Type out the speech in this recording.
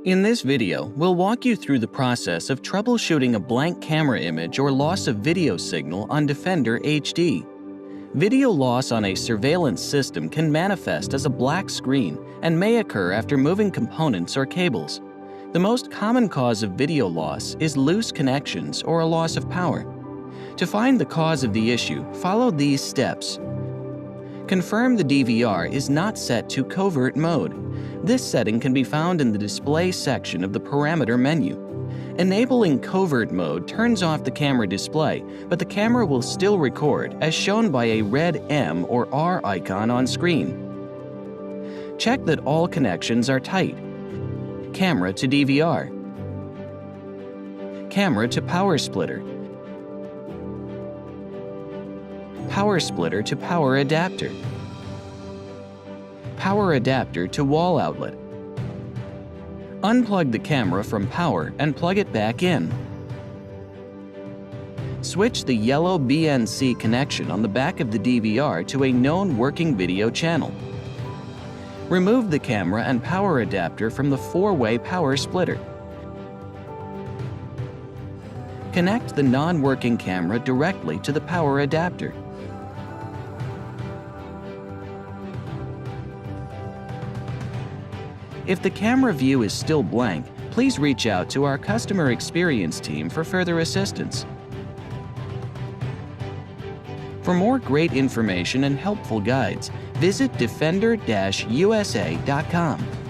In this video, we'll walk you through the process of troubleshooting a blank camera image or loss of video signal on Defender HD. Video loss on a surveillance system can manifest as a black screen and may occur after moving components or cables. The most common cause of video loss is loose connections or a loss of power. To find the cause of the issue, follow these steps. Confirm the DVR is not set to covert mode. This setting can be found in the display section of the parameter menu. Enabling covert mode turns off the camera display, but the camera will still record as shown by a red M or R icon on screen. Check that all connections are tight. Camera to DVR. Camera to power splitter. Power splitter to power adapter. Power adapter to wall outlet. Unplug the camera from power and plug it back in. Switch the Yellow BNC connection on the back of the DVR to a known working video channel. Remove the camera and power adapter from the 4-way power splitter. Connect the non-working camera directly to the power adapter. If the camera view is still blank, please reach out to our customer experience team for further assistance. For more great information and helpful guides, visit defender-usa.com.